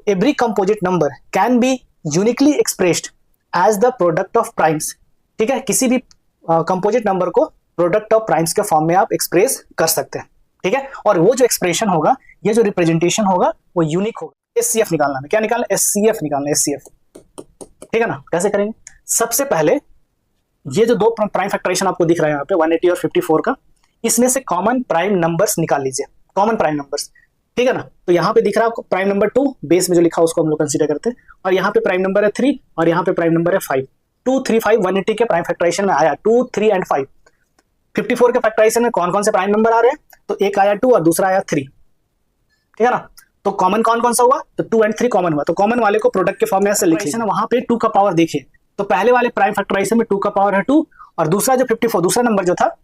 Every composite number can be uniquely expressed as the product of primes. ठीक है, किसी भी कंपोजिट नंबर को प्रोडक्ट ऑफ प्राइम्स के फॉर्म में आप एक्सप्रेस कर सकते हैं। ठीक है, और वो जो एक्सप्रेशन होगा, ये जो रिप्रेजेंटेशन होगा वो यूनिक होगा। एचसीएफ निकालना है, क्या निकालना है? एचसीएफ निकालना है, एचसीएफ। ठीक है ना, कैसे करेंगे? सबसे पहले ये जो दो प्राइम फैक्टराइजेशन आपको दिख रहा है यहाँ पे 180 और 54 का, इसमें से कॉमन प्राइम नंबर्स निकाल लीजिए, कॉमन प्राइम नंबर्स। ठीक है ना, तो यहाँ पे दिख रहा है आपको प्राइम नंबर 2, बेस में जो लिखा उसको हम लोग कंसीडर करते हैं, और यहाँ पे प्राइम नंबर है 3 और यहाँ पे प्राइम नंबर है 5। 2, 3, 5 180 के प्राइम फैक्टराइजेशन में आया 2, 3 एंड 5। 54 के फैक्टराइजेशन में कौन कौन से प्राइम नंबर आ रहे हैं? तो एक आया 2 और दूसरा आया 3। ठीक है ना, तो कॉमन कौन कौन सा हुआ? तो 2 एंड 3 कॉमन हुआ, तो कॉमन वाले को प्रोडक्ट के फॉर्म में ऐसे लिख लीजिए। वहां पे 2 का पावर देखिए, तो पहले वाले प्राइम फैक्टराइजेशन में 2 का पावर है 2, और दूसरा जो 54 दूसरा नंबर जो था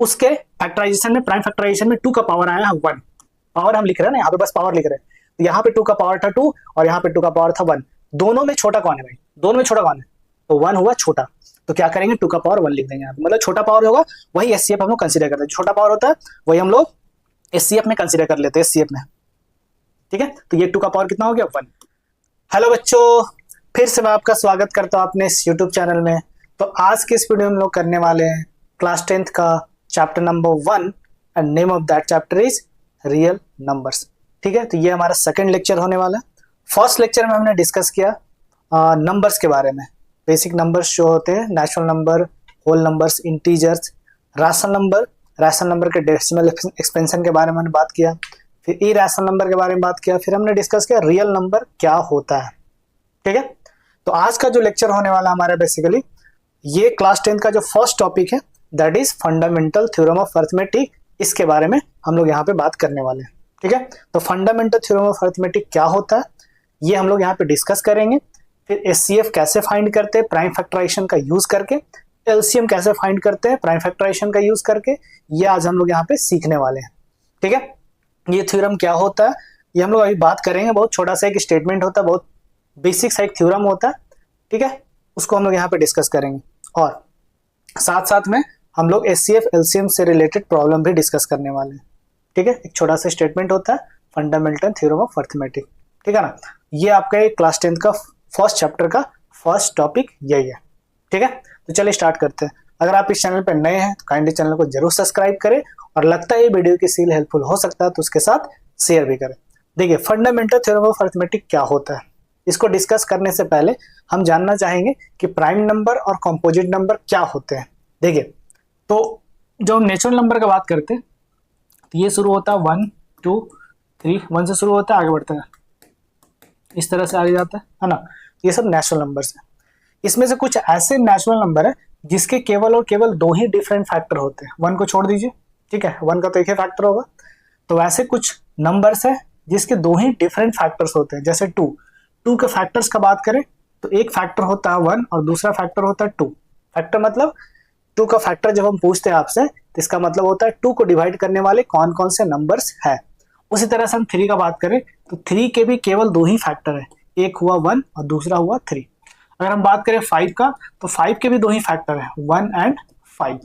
उसके फैक्टराइजेशन में, प्राइम फैक्टराइजेशन में 2 का पावर आया है 1। पावर हम लिख रहे हैं ना, यहाँ पे बस पावर लिख रहे हैं। तो यहाँ पे 2 का पावर था 2 और यहाँ पे 2 का पावर था 1। दोनों में छोटा कौन है भाई? दोनों में छोटा कौन है? तो 1 हुआ छोटा, तो क्या करेंगे? 2 का पावर 1 लिख देंगे यहाँ पे। मतलब छोटा पावर होगा वही एचसीएफ हम लोग कंसीडर करते हैं, छोटा पावर होता है वही हम लोग एचसीएफ में कंसीडर कर लेते हैं, एचसीएफ में। ठीक है, तो ये 2 का पावर कितना हो गया? 1। हेलो बच्चों, फिर से मैं आपका स्वागत करता हूँ अपने इस यूट्यूब चैनल में। तो आज के इस वीडियो में हम लोग करने वाले हैं क्लास 10th का chapter number 1 and name of that chapter is real numbers. ठीक है, तो ये हमारा सेकंड लेक्चर होने वाला है। फर्स्ट लेक्चर में हमने डिस्कस किया नंबर्स के बारे में, बेसिक नंबर्स जो होते हैं, natural number, whole numbers, integers, rational number के डेसिमल एक्सपेंशन के बारे में हमने बात किया, फिर इरैशनल नंबर के बारे में बात किया, फिर हमने डिस्कस किया रियल नंबर क्या होता है। ठीक है, तो आज का जो लेक्चर होने वाला हमारा बेसिकली ये क्लास 10 का जो फर्स्ट टॉपिक है that is fundamental theorem of arithmetic, इसके बारे में हम लोग यहाँ पे बात करने वाले हैं। ठीक है, तो फंडामेंटल थ्योरम ऑफ अरिथमेटिक क्या होता है ये हम लोग यहाँ पे डिस्कस करेंगे। फिर एचसीएफ कैसे फाइंड करते हैं प्राइम फैक्टराइजेशन का यूज करके, एलसीएम कैसे फाइंड करते हैं प्राइम फैक्टराइजेशन का यूज करके, ये आज हम लोग यहाँ पे सीखने वाले हैं। ठीक है, ये थ्योरम क्या होता है ये हम लोग अभी बात करेंगे। बहुत छोटा सा एक स्टेटमेंट होता है, बहुत बेसिक सा एक थ्योरम होता है। ठीक है, उसको हम लोग यहाँ पे डिस्कस करेंगे, और साथ साथ में हम लोग एचसीएफ एलसीएम से रिलेटेड प्रॉब्लम भी डिस्कस करने वाले हैं। ठीक है, एक छोटा सा स्टेटमेंट होता है फंडामेंटल थ्योरम ऑफ अरिथमेटिक। ठीक है ना, ये आपका क्लास 10th का फर्स्ट चैप्टर का फर्स्ट टॉपिक यही है। ठीक है, तो चलिए स्टार्ट करते हैं। अगर आप इस चैनल पर नए हैं तो काइंडली चैनल को जरूर सब्सक्राइब करें, और लगता है ये वीडियो किसी लिए हेल्पफुल हो सकता है तो उसके साथ शेयर भी करें। देखिए, फंडामेंटल थ्योरम ऑफ अरिथमेटिक क्या होता है, इसको डिस्कस करने से पहले हम जानना चाहेंगे कि प्राइम नंबर और कंपोजिट नंबर क्या होते हैं। देखिए, तो जब हम नेचुरल नंबर की बात करते हैं तो ये शुरू होता है 1, 2, 3, 1 से शुरू होता है, आगे बढ़ता है, इस तरह से आगे जाता है ना। ये सब नेचुरल नंबर्स हैं। इसमें से कुछ ऐसे नेचुरल नंबर है जिसके केवल और केवल 2 ही डिफरेंट फैक्टर होते हैं। 1 को छोड़ दीजिए, ठीक है, 1 का तो एक ही फैक्टर होगा। तो वैसे कुछ नंबर्स है जिसके 2 ही डिफरेंट फैक्टर्स होते हैं, जैसे 2 के फैक्टर्स का बात करें तो एक फैक्टर होता है 1 और दूसरा फैक्टर होता है 2। फैक्टर मतलब 2 का फैक्टर जब हम पूछते हैं आपसे तो इसका मतलब होता है 2 को डिवाइड करने वाले कौन कौन से नंबर्स है। उसी तरह से हम 3 का बात करें तो 3 के भी केवल 2 ही फैक्टर है, एक हुआ 1 और दूसरा हुआ 3। अगर हम बात करें 5 का तो 5 के भी 2 ही फैक्टर है, 1 एंड 5।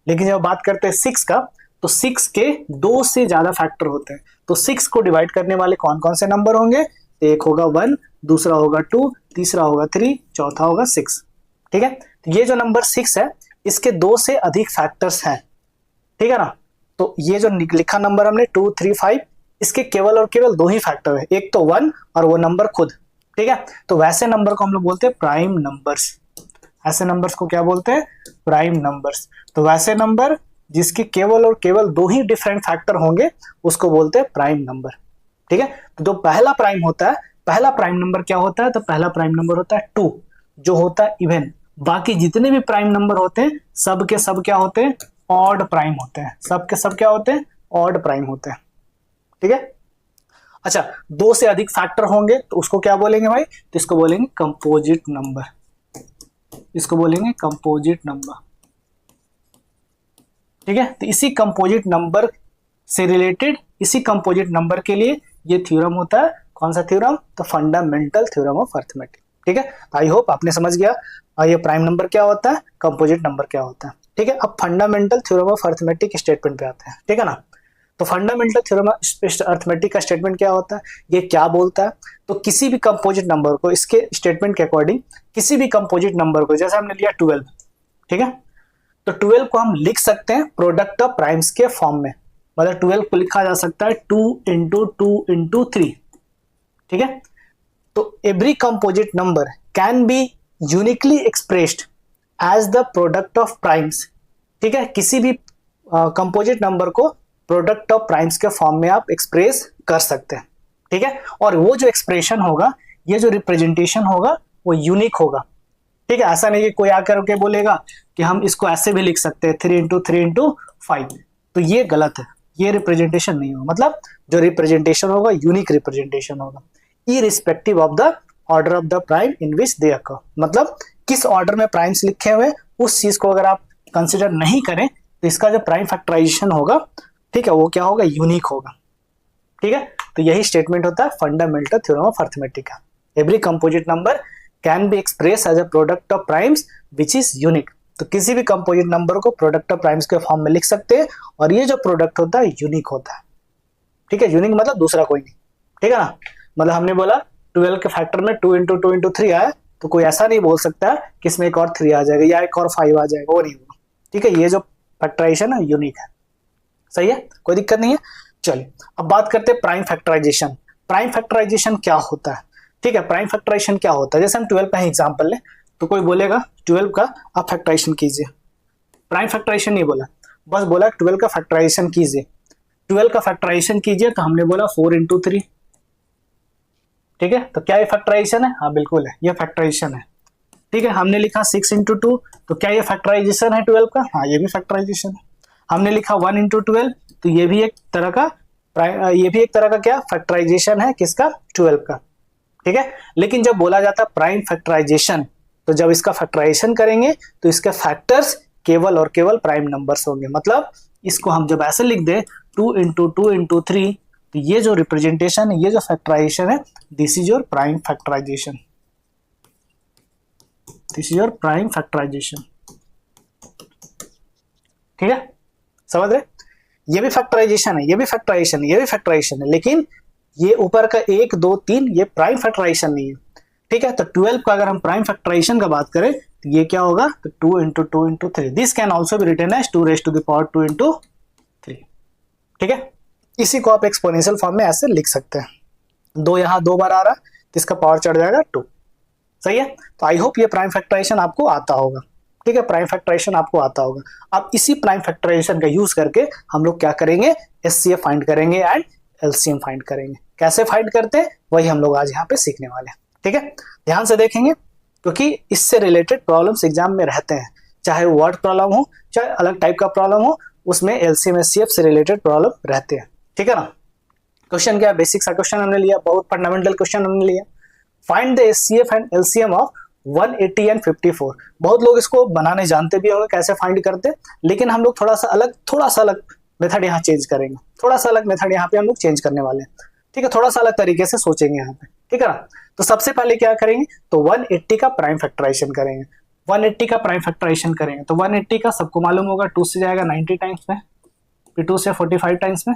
लेकिन जब बात करते हैं 6 का तो 6 के 2 से ज्यादा फैक्टर होते हैं। तो 6 को डिवाइड करने वाले कौन कौन से नंबर होंगे? एक होगा 1, दूसरा होगा 2, तीसरा होगा 3, चौथा होगा 6। ठीक है, तो ये जो नंबर 6 है इसके 2 से अधिक फैक्टर्स हैं। ठीक है ना, तो ये जो लिखा नंबर हमने 2, 3, 5, इसके केवल और केवल 2 ही फैक्टर है, एक तो 1 और वो नंबर खुद। ठीक है, तो वैसे नंबर को हम लोग बोलते हैं प्राइम नंबर्स। ऐसे नंबर्स को क्या बोलते हैं? Prime numbers. तो वैसे नंबर जिसके केवल और केवल 2 ही डिफरेंट फैक्टर होंगे उसको बोलते हैं प्राइम नंबर। ठीक है, तो जो पहला प्राइम होता है, पहला प्राइम नंबर क्या होता है? तो पहला प्राइम नंबर होता है 2, जो होता है इवन। बाकी जितने भी प्राइम नंबर होते हैं सब के सब क्या होते हैं? ऑड प्राइम होते हैं। सब के सब क्या होते हैं? ऑड प्राइम होते हैं। ठीक है, अच्छा, 2 से अधिक फैक्टर होंगे तो उसको क्या बोलेंगे भाई? तो इसको बोलेंगे कंपोजिट नंबर। इसको बोलेंगे कंपोजिट नंबर। ठीक है, तो इसी कंपोजिट नंबर से रिलेटेड, इसी कंपोजिट नंबर के लिए ये थ्योरम होता है। कौन सा थ्योरम? तो फंडामेंटल थ्योरम ऑफ अरिथमेटिक। ठीक है, आई होप आपने समझ गया ये प्राइम नंबर क्या होता है, कंपोजिट नंबर क्या होता है। ठीक है, अब fundamental theorem of arithmetic statement पे आते हैं। ठीक है ना, तो फंडामेंटल थ्योरम ऑफ अर्थमेटिक का स्टेटमेंट क्या होता है, ये क्या बोलता है, तो किसी भी कंपोजिट नंबर को इसके स्टेटमेंट के अकॉर्डिंग, किसी भी कंपोजिट नंबर को, जैसे हमने लिया 12, ठीक है, तो 12 को हम लिख सकते हैं प्रोडक्ट ऑफ प्राइम्स के फॉर्म में, मतलब 12 को लिखा जा सकता है 2 इंटू 2 इंटू 3, ठीक है। तो every composite number can be uniquely expressed as the product of primes, ठीक है, किसी भी कंपोजिट नंबर को प्रोडक्ट ऑफ प्राइम्स के फॉर्म में आप एक्सप्रेस कर सकते हैं, ठीक है। और वो जो एक्सप्रेशन होगा, ये जो रिप्रेजेंटेशन होगा वो यूनिक होगा, ठीक है। ऐसा नहीं कि कोई आकर के बोलेगा कि हम इसको ऐसे भी लिख सकते हैं 3 इंटू 3 इंटू 5, तो ये गलत है, ये रिप्रेजेंटेशन नहीं होगा। मतलब जो रिप्रेजेंटेशन होगा यूनिक रिप्रेजेंटेशन होगा, irrespective of the order of the prime in which they occur, मतलब किस ऑर्डर में प्राइम्स लिखे हुए उस चीज को अगर आप कंसिडर नहीं करें तो इसका जो प्राइम फैक्टराइजेशन होगा, ठीक है, वो क्या होगा, यूनिक होगा, ठीक है। तो यही स्टेटमेंट होता है फंडामेंटल थ्योरम ऑफ अर्थमेटिक का। Every composite number can be express as a product of primes which is unique, तो किसी भी कंपोजिट नंबर को प्रोडक्ट ऑफ प्राइम्स के फॉर्म में लिख सकते हैं, और ये जो प्रोडक्ट होता है यूनिक होता है, ठीक है। यूनिक मतलब दूसरा कोई नहीं, ठीक है ना। मतलब हमने बोला 12 के फैक्टर में 2 इंटू 2 इंटू 3 आया, तो कोई ऐसा नहीं बोल सकता है कि इसमें एक और 3 आ जाएगा या एक और 5 आ जाएगा, वो नहीं होगा, ठीक है। ये जो फैक्टराइजेशन है यूनिक है, सही है, कोई दिक्कत नहीं है। चलिए अब बात करते हैं प्राइम फैक्टराइजेशन। प्राइम फैक्टराइजेशन क्या होता है, ठीक है। प्राइम फैक्टराइजेशन क्या होता है, जैसे हम 12 का ही एग्जांपल लें, तो कोई बोलेगा 12 का आप फैक्टराइजेशन कीजिए, प्राइम फैक्टराइजेशन नहीं बोला, बस बोला 12 का फैक्टराइजेशन कीजिए। 12 का फैक्टराइजेशन कीजिए तो हमने बोला 4 इंटू 3, ठीक है। तो क्या ये फैक्टराइजेशन है, हाँ बिल्कुल है, ये फैक्टराइजेशन है, ठीक है। हमने लिखा 6 इंटू 2, तो क्या ये फैक्टराइजेशन है 12 का, हाँ ये भी फैक्टराइजेशन है। हमने लिखा 1 इंटू 12, तो ये भी एक तरह का क्या फैक्टराइजेशन है, किसका, 12 का, ठीक है। लेकिन जब बोला जाता है प्राइम फैक्टराइजेशन, तो जब इसका फैक्टराइजेशन करेंगे तो इसके फैक्टर्स केवल और केवल प्राइम नंबर्स होंगे। मतलब इसको हम जब ऐसे लिख दे 2 इंटू 2 इंटू 3, तो ये जो रिप्रेजेंटेशन है, ये जो फैक्टराइजेशन है, this is your prime factorisation, this is your prime factorisation, ठीक है, समझ रहे। ये भी फैक्टराइजेशन है, ये भी फैक्टराइजेशन है, ये भी फैक्टराइजेशन है, लेकिन ये ऊपर का 1 2 3 ये प्राइम फैक्टराइजेशन नहीं है, ठीक है। तो 12 का अगर हम प्राइम फैक्टराइजेशन का बात करें तो ये क्या होगा, तो 2 into 2 into 3, this can also be written as 2 raise to the power 2 into 3, ठीक है। इसी को आप एक्सपोनेंशियल फॉर्म में ऐसे लिख सकते हैं, 2 यहाँ 2 बार आ रहा तो इसका पावर चढ़ जाएगा 2, सही है। तो आई होप ये प्राइम फैक्टराइजेशन आपको आता होगा, ठीक है, प्राइम फैक्टराइजेशन आपको आता होगा। अब इसी प्राइम फैक्टराइजेशन का यूज करके हम लोग क्या करेंगे, एचसीएफ फाइंड करेंगे एंड एलसीएम फाइंड करेंगे। कैसे फाइंड करते हैं वही हम लोग आज यहाँ पे सीखने वाले हैं, ठीक है। ध्यान से देखेंगे क्योंकि इससे रिलेटेड प्रॉब्लम्स एग्जाम में रहते हैं, चाहे वर्ड प्रॉब्लम हो चाहे अलग टाइप का प्रॉब्लम हो, उसमें एलसीएम एचसीएफ से रिलेटेड प्रॉब्लम रहते हैं, ठीक है ना। क्वेश्चन क्या, बेसिक सा क्वेश्चन हमने लिया, बहुत फंडामेंटल क्वेश्चन हमने लिया। Find the HCF and LCM of 180 and 54। बहुत लोग इसको बनाने जानते भी होंगे कैसे फाइंड करते, लेकिन हम लोग थोड़ा सा अलग मेथड यहाँ चेंज करेंगे, थोड़ा सा अलग मेथड यहाँ पे हम लोग चेंज करने वाले हैं, ठीक है। थोड़ा सा अलग तरीके से सोचेंगे यहाँ पे, ठीक है ना। तो सबसे पहले क्या करेंगे, तो 180 का प्राइम फैक्टराइजेशन करेंगे। 180 का प्राइम फैक्टराइजेशन करेंगे तो 180 का सबको मालूम होगा 2 से जाएगा 90 टाइम्स में, फिर 2 से 45 टाइम्स में,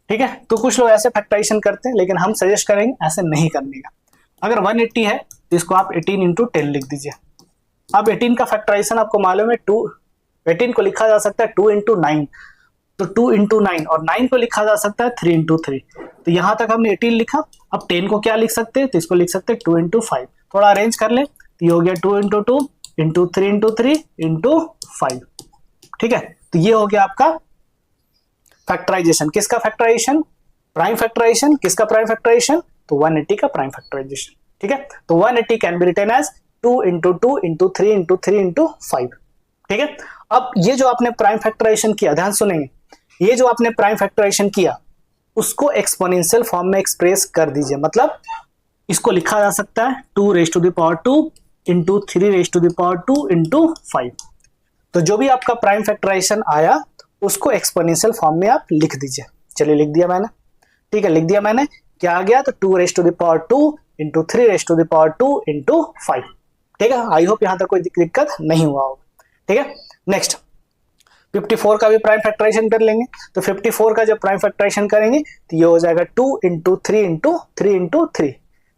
ठीक है। तो कुछ लोग ऐसे फैक्टराइजेशन करते हैं, लेकिन हम सजेस्ट करेंगे ऐसे नहीं करने का। अगर 180 है तो इसको आप 18 इंटू 10 लिख दीजिए। अब 18 का फैक्टराइजेशन आपको मालूम है, 18 को लिखा जा सकता है 2 इंटू 9, तो 2 इंटू 9, और 9 को लिखा जा सकता है 3 इंटू 3। तो यहां तक हमने 18 लिखा। अब 10 को क्या लिख सकते हैं, तो इसको लिख सकते हैं 2 इंटू 5। थोड़ा अरेंज कर ले तो ये हो गया 2 इंटू 2 इंटू 3 इंटू 3 इंटू 5, ठीक है। तो ये हो गया आपका फैक्टराइजेशन। किसका फैक्टराइजेशन, प्राइम फैक्टराइजेशन। किसका प्राइम फैक्टराइजेशन, तो 180 का प्राइम फैक्टराइजेशन, ठीक है। तो 180 can be written as 2 into 2 into 3 into 3 into 5, ठीक है। अब ये जो आपने प्राइम फैक्टराइजेशन किया, ध्यान सुनेंगे, ये जो आपने प्राइम फैक्टराइजेशन किया उसको एक्सपोनेंशियल फॉर्म में एक्सप्रेस कर दीजिए। मतलब इसको लिखा जा सकता है 2 raise to the power 2 into 3 raise to the power 2 into 5। तो जो भी आपका प्राइम फैक्टराइजेशन आया उसको एक्सपोनेंशियल फॉर्म में आप लिख दीजिए। चलिए लिख दिया मैंने, ठीक है, लिख दिया मैंने। क्या आ गया, तो 2 raise to the power 2 into 3 raise to the power 2 into 5, ठीक है। आई होप यहां तक कोई दिक्कत नहीं हुआ होगा, ठीक है। नेक्स्ट, 54 का भी प्राइम फैक्टराइजेशन कर लेंगे, तो 54 का जब प्राइम फैक्टराइजेशन करेंगे तो ये हो जाएगा 2 इंटू 3 इंटू 3 इंटू 3,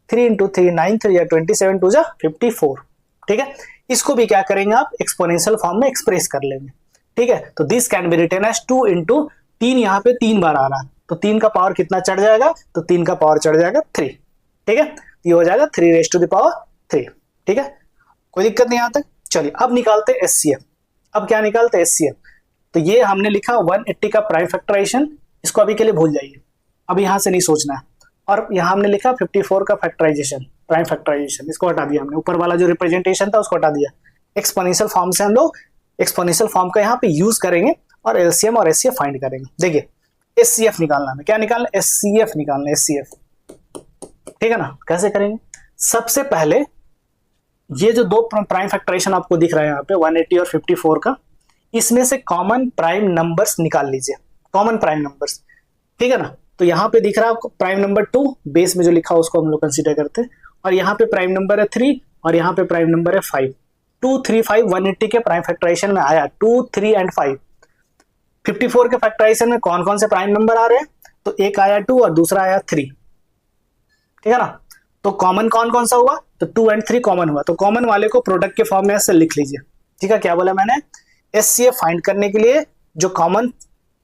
3 इंटू 3 9 3 या 27 2 जा 54। ठीक है, इसको भी क्या करेंगे आप एक्सपोनेंशियल फॉर्म में एक्सप्रेस कर लेंगे। ठीक है, तो this can be written as 2 into 3, यहाँ पे 3 बार आ रहा है तो 3 का पावर कितना चढ़ जाएगा, तो 3 का पावर चढ़ जाएगा 3। ठीक है, ये हो जाएगा 3 रेज टू द पावर 3। ठीक है, कोई दिक्कत नहीं यहाँ तक। चलिए अब निकालते हैं एचसीएफ। अब क्या निकालते हैं एचसीएफ, तो ये हमने लिखा 180 का प्राइम फैक्टराइजेशन, इसको अभी के लिए भूल जाइए, अब यहाँ से नहीं सोचना है। और यहाँ हमने लिखा 54 का फैक्टराइजेशन, प्राइम फैक्टराइजेशन, इसको हटा दिया हमने, ऊपर वाला जो रिप्रेजेंटेशन था उसको हटा दिया। एक्सपोनेंशियल फॉर्म से हम लोग एक्सपोनेंशियल फॉर्म का यहाँ पे यूज करेंगे और एलसीएम और एचसीएफ फाइंड करेंगे। देखिए एचसीएफ निकालना है, क्या निकालना है, एचसीएफ निकालना है, एचसीएफ। ठीक है ना, कैसे करेंगे, सबसे पहले ये जो दो प्राइम फैक्टराइजेशन आपको दिख रहा है यहाँ पे 180 और 54 का, इसमें से कॉमन प्राइम नंबर्स निकाल लीजिए, कॉमन प्राइम नंबर्स। ठीक है ना, तो यहाँ पे दिख रहा है आपको प्राइम नंबर 2, बेस में जो लिखा है उसको हम लोग कंसीडर करते हैं, और यहाँ पे प्राइम नंबर है 3 और यहाँ पे प्राइम नंबर है 5। 2 3 5 180 के प्राइम फैक्टराइजेशन में आया 2 3 एंड 5। 54 के फैक्टराइजेशन में कौन कौन से प्राइम नंबर आ रहे हैं, तो एक आया 2 और दूसरा आया 3। ठीक है ना, तो कॉमन कौन कौन सा हुआ, तो 2 एंड 3 कॉमन हुआ, तो कॉमन वाले को प्रोडक्ट के फॉर्म में ऐसे लिख लीजिए। ठीक है, क्या बोला मैंने, एचसीएफ फाइंड करने के लिए जो कॉमन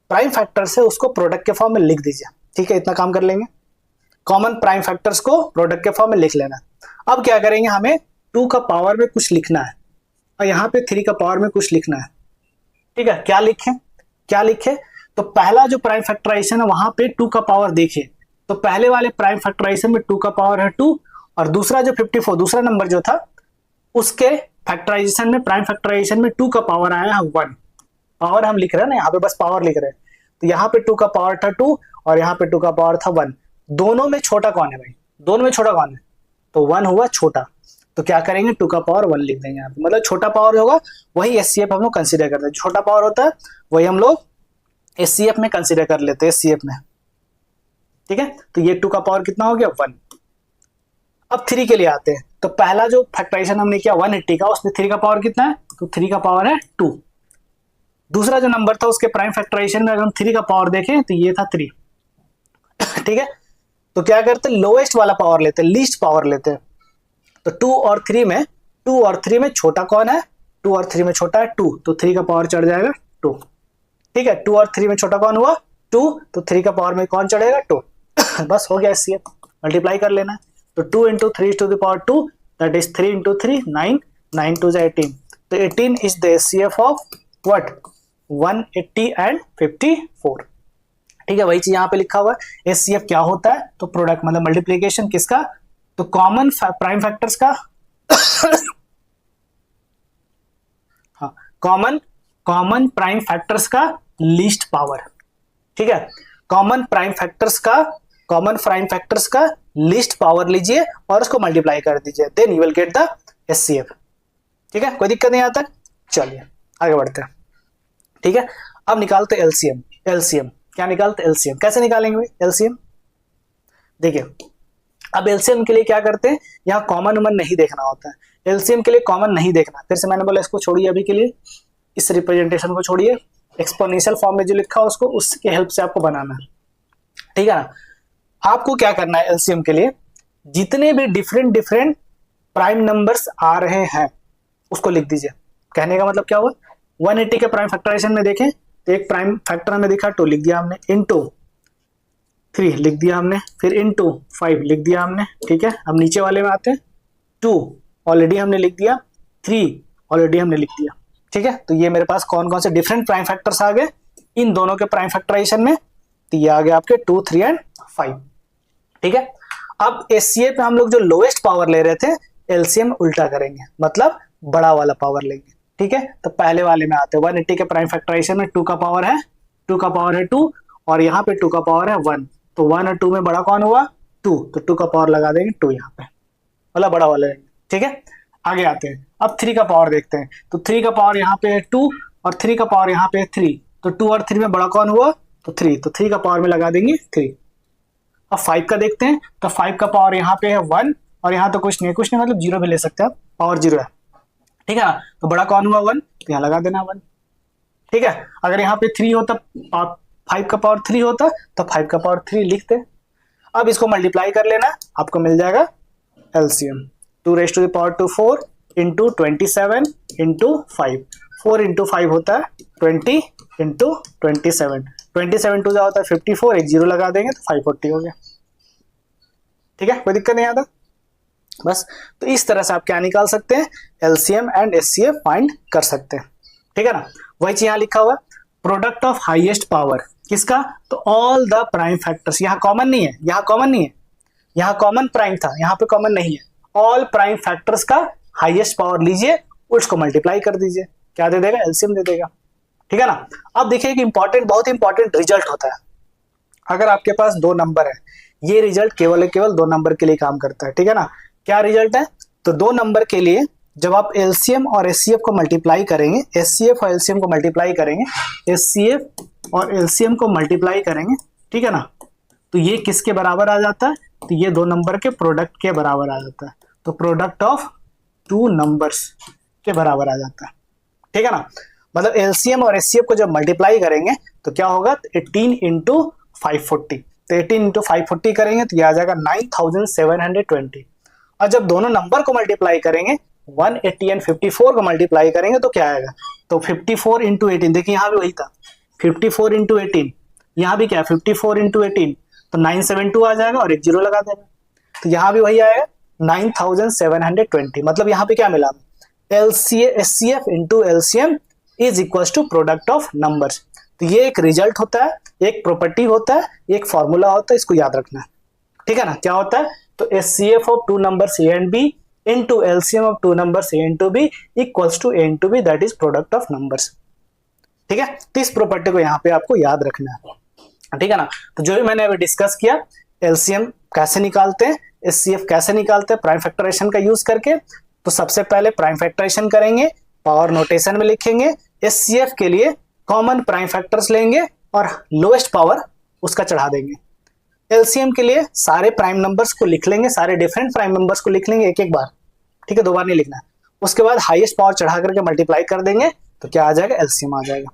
प्राइम फैक्टर्स है उसको प्रोडक्ट के फॉर्म में लिख दीजिए। ठीक है, इतना काम कर लेंगे, कॉमन प्राइम फैक्टर्स को प्रोडक्ट के फॉर्म में लिख लेना। अब क्या करेंगे, हमें 2 का पावर में कुछ लिखना है और यहाँ पे 3 का पावर में कुछ लिखना है। ठीक है, क्या लिखें, क्या लिखे, तो पहला जो प्राइम फैक्टराइजेशन है वहां पे 2 का पावर देखिए, तो पहले वाले प्राइम फैक्टराइजेशन में 2 का पावर है 2, और दूसरा जो 54 दूसरा नंबर जो था उसके फैक्टराइजेशन में प्राइम फैक्टराइजेशन में 2 का पावर आया है 1। पावर हम लिख रहे हैं ना, यहाँ पे बस पावर लिख रहे हैं, तो यहाँ पे 2 का पावर था 2 और यहाँ पे 2 का पावर था 1। दोनों में छोटा कौन है भाई, दोनों में छोटा कौन है, तो 1 हुआ छोटा, तो क्या करेंगे 2 का पावर 1 लिख देंगे यहाँ पे, मतलब छोटा पावर होगा वही एचसीएफ हम लोग कंसीडर करते हैं, छोटा पावर होता है वही हम लोग एचसीएफ में कंसीडर कर लेते हैं, एचसीएफ में। ठीक है, तो ये 2 का पावर कितना हो गया 1। अब 3 के लिए आते हैं, तो पहला जो फैक्टराइजेशन हमने किया 180 का, उसमें 3 का पावर कितना है, तो 3 का पावर है 2। दूसरा जो नंबर था उसके प्राइम फैक्टराइजेशन में अगर हम 3 का पावर देखें तो ये था 3। ठीक है, तो क्या करते हैं, लोएस्ट वाला पावर लेते हैं, लीस्ट पावर लेते हैं, तो 2 और 3 में छोटा कौन है, 2 और 3 में छोटा है 2, तो 3 का पावर चढ़ जाएगा 2। ठीक है, 2 और 3 में छोटा कौन हुआ 2, तो 3 का पावर में कौन चढ़ेगा 2। बस हो गया, एचसीएफ मल्टीप्लाई कर लेना है, तो 2 into 3 to the power 2, that is 3 into 3 9, 9 2 18, तो 18 is the HCF of what 180 and 54। ठीक है, वही चीज यहाँ पे लिखा हुआ है। एचसीएफ क्या होता है, तो प्रोडक्ट मतलब मल्टीप्लीकेशन किसका, तो कॉमन प्राइम फैक्टर्स का हाँ, कॉमन प्राइम फैक्टर्स का लीस्ट पावर। ठीक है, कॉमन प्राइम फैक्टर्स का लीस्ट पावर लीजिए और उसको मल्टीप्लाई कर दीजिए, then you will get the HCF. ठीक है, कोई दिक्कत नहीं यहाँ तक। चलिए आगे बढ़ते हैं। ठीक है, अब निकालते एलसीएम। एलसीएम क्या निकालते, एलसीएम कैसे निकालेंगे भाई एलसीएम, देखिए अब एलसीएम के लिए क्या करते हैं, यहाँ कॉमन उमन नहीं देखना होता है, एलसीएम के लिए कॉमन नहीं देखना। फिर से मैंने बोला इसको छोड़िए अभी के लिए, इस रिप्रेजेंटेशन को छोड़िए, एक्सपोनेंशियल फॉर्म में जो लिखा है उसको उसके हेल्प से आपको बनाना है। ठीक है ना, आपको क्या करना है एलसीएम के लिए, जितने भी डिफरेंट प्राइम नंबर्स आ रहे हैं उसको लिख दीजिए। कहने का मतलब क्या हुआ, 180 के प्राइम फैक्टराइजेशन में देखें तो एक प्राइम फैक्टर में दिखा 2 लिख दिया हमने, इंटू 3 लिख दिया हमने, फिर इंटू 5 लिख दिया हमने। ठीक है, अब नीचे वाले में आते हैं, 2 ऑलरेडी हमने लिख दिया, 3 ऑलरेडी हमने लिख दिया। ठीक है, तो ये मेरे पास कौन कौन से डिफरेंट प्राइम फैक्टर्स आ गए इन दोनों के प्राइम फैक्टराइजेशन में, तो ये आ गया आपके 2 3 एंड 5। ठीक है, अब एचसीएफ पे हम लोग जो लोएस्ट पावर ले रहे थे, एलसीएम उल्टा करेंगे, मतलब बड़ा वाला पावर लेंगे। ठीक है, तो पहले वाले में आते हैं, 180 के प्राइम फैक्टराइजेशन में 2 का पावर है 2 और यहाँ पे 2 का पावर है 1, तो 1 और 2 में बड़ा कौन हुआ 2, तो 2 का पावर लगा देंगे 2 यहाँ पे, मतलब बड़ा वाला लेंगे। ठीक है, आगे आते हैं, अब 3 का पावर देखते हैं, तो 3 का पावर यहाँ पे है 2 और 3 का पावर यहाँ पे है 3, तो 2 और 3 में बड़ा कौन हुआ, तो 3, तो 3 का पावर में लगा देंगे 3। अब 5 का देखते हैं, तो 5 का पावर यहाँ पे है 1 और यहाँ तो कुछ नहीं मतलब 0 भी ले सकते हैं आप, पावर 0 है। ठीक है ना, तो बड़ा कौन हुआ 1, तो यहाँ लगा देना 1। ठीक है, अगर यहाँ पे 3 होता, 5 का पावर 3 होता तो 5 का पावर 3 लिखते। अब इसको मल्टीप्लाई कर लेना, आपको मिल जाएगा LCM 2 raise to the power 2 4 into 27 into 5, 4 into 5 होता है 20 इंटू 27, 27 टू जा होता है 54, एक जीरो लगा देंगे तो 540 हो गया। ठीक है, कोई दिक्कत नहीं आता बस। तो इस तरह से आप क्या निकाल सकते हैं, एलसीएम एंड एचसीएफ फाइंड कर सकते हैं। ठीक है ना, वही चीज यहाँ लिखा हुआ प्रोडक्ट ऑफ हाईएस्ट पावर किसका, तो ऑल द प्राइम फैक्टर्स, यहाँ कॉमन नहीं है, यहाँ कॉमन नहीं है, यहाँ कॉमन प्राइम था, यहाँ पे कॉमन नहीं है। ऑल प्राइम फैक्टर्स का हाईएस्ट पावर लीजिए, उसको मल्टीप्लाई कर दीजिए, क्या दे देगा, एलसीएम दे देगा। ठीक है ना। अब देखिए कि इंपॉर्टेंट, बहुत इंपॉर्टेंट रिजल्ट होता है। अगर आपके पास 2 नंबर है, ये रिजल्ट केवल 2 नंबर के लिए काम करता है। ठीक है ना, क्या रिजल्ट है, तो 2 नंबर के लिए जब आप एलसीएम और एचसीएफ को मल्टीप्लाई करेंगे, एचसीएफ और एलसीएम को मल्टीप्लाई करेंगे, एचसीएफ और एलसीएम को मल्टीप्लाई करेंगे, ठीक है ना, तो ये किसके बराबर आ जाता है, तो ये 2 नंबर के प्रोडक्ट के बराबर आ जाता है। तो प्रोडक्ट ऑफ 2 नंबर्स के बराबर आ जाता है। ठीक है ना, मतलब एलसीएम और एचसीएफ को जब मल्टीप्लाई करेंगे तो क्या होगा, 18 इंटू 540, तो 18 इंटू 540 करेंगे तो ये आ जाएगा 9720। और जब दोनों नंबर को मल्टीप्लाई करेंगे, 180 एंड 54 को मल्टीप्लाई करेंगे तो क्या आएगा, तो 54 इंटू 18, देखिए यहाँ भी वही था 54 इंटू 18, यहाँ भी क्या 54 इंटू 18, तो 972 आ जाएगा और एक जीरो लगा देना, तो यहाँ भी वही आएगा 9720। मतलब यहाँ पे क्या मिला, HCF into LCM is equal to product of numbers. तो ये एक रिजल्ट होता है, एक प्रॉपर्टी होता है, एक फॉर्मूला होता है, इसको याद रखना है। ठीक है ना, क्या होता है, तो HCF of 2 numbers A and B into LCM of 2 numbers A into B equals to A into B, that is product of numbers. ठीक है, तो इस प्रॉपर्टी को यहाँ पे आपको याद रखना है। ठीक है ना, तो जो भी मैंने अभी डिस्कस किया, एलसीएम कैसे निकालते हैं, एचसीएफ कैसे निकालते हैं प्राइम फैक्टराइजेशन का यूज करके, तो सबसे पहले प्राइम फैक्टराइजेशन करेंगे, पावर नोटेशन में लिखेंगे, एचसीएफ के लिए कॉमन प्राइम फैक्टर्स लेंगे और लोएस्ट पावर उसका चढ़ा देंगे। एलसीएम के लिए सारे प्राइम नंबर्स को लिख लेंगे, सारे डिफरेंट प्राइम नंबर्स को लिख लेंगे एक बार, ठीक है, 2 बार नहीं लिखना है। उसके बाद हाईएस्ट पावर चढ़ा करके मल्टीप्लाई कर देंगे तो क्या आ जाएगा, एलसीएम आ जाएगा।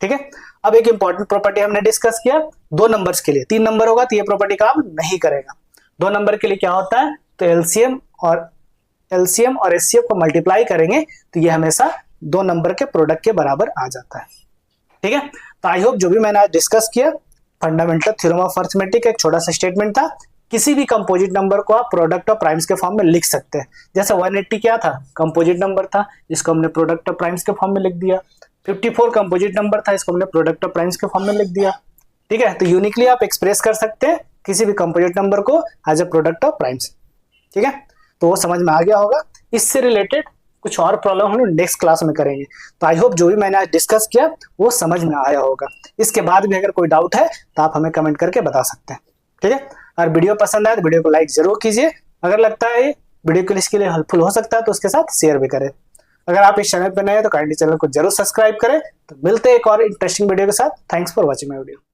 ठीक है, अब एक इंपॉर्टेंट प्रॉपर्टी हमने डिस्कस किया 2 नंबर्स के लिए, 3 नंबर होगा तो ये प्रॉपर्टी काम नहीं करेगा। 2 नंबर के लिए क्या होता है, तो एलसीएम और एचसीएफ को मल्टीप्लाई करेंगे तो ये हमेशा 2 नंबर के प्रोडक्ट के बराबर आ जाता है। ठीक है, तो आई होप जो भी मैंने आज डिस्कस किया, फंडामेंटल थ्योरम ऑफ अरिथमेटिक एक छोटा सा स्टेटमेंट था। किसी भी कंपोजिट नंबर को आप प्रोडक्ट ऑफ प्राइम्स के फॉर्म में लिख सकते हैं। जैसे 180 क्या था, कंपोजिट नंबर था, इसको हमने प्रोडक्ट ऑफ प्राइम्स के फॉर्म में लिख दिया। 54 कंपोजिट नंबर था, इसको हमने प्रोडक्ट ऑफ प्राइम्स के फॉर्म में लिख दिया। ठीक है, तो यूनिकली आप एक्सप्रेस कर सकते हैं किसी भी कंपोजिट नंबर को as a product of primes. ठीक है, तो वो समझ में आ गया होगा। इससे रिलेटेड कुछ और प्रॉब्लम हम लोग नेक्स्ट क्लास में करेंगे। तो आई होप जो भी मैंने आज डिस्कस किया वो समझ में आया होगा। इसके बाद भी अगर कोई डाउट है तो आप हमें कमेंट करके बता सकते हैं। ठीक है, और वीडियो पसंद आए तो वीडियो को लाइक जरूर कीजिए। अगर लगता है वीडियो के इसके लिए हेल्पफुल हो सकता है तो उसके साथ शेयर भी करें। अगर आप इस चैनल पर नए हैं तो काइंडली चैनल को जरूर सब्सक्राइब करें। तो मिलते हैं एक और इंटरेस्टिंग वीडियो के साथ। Thanks for watching my video.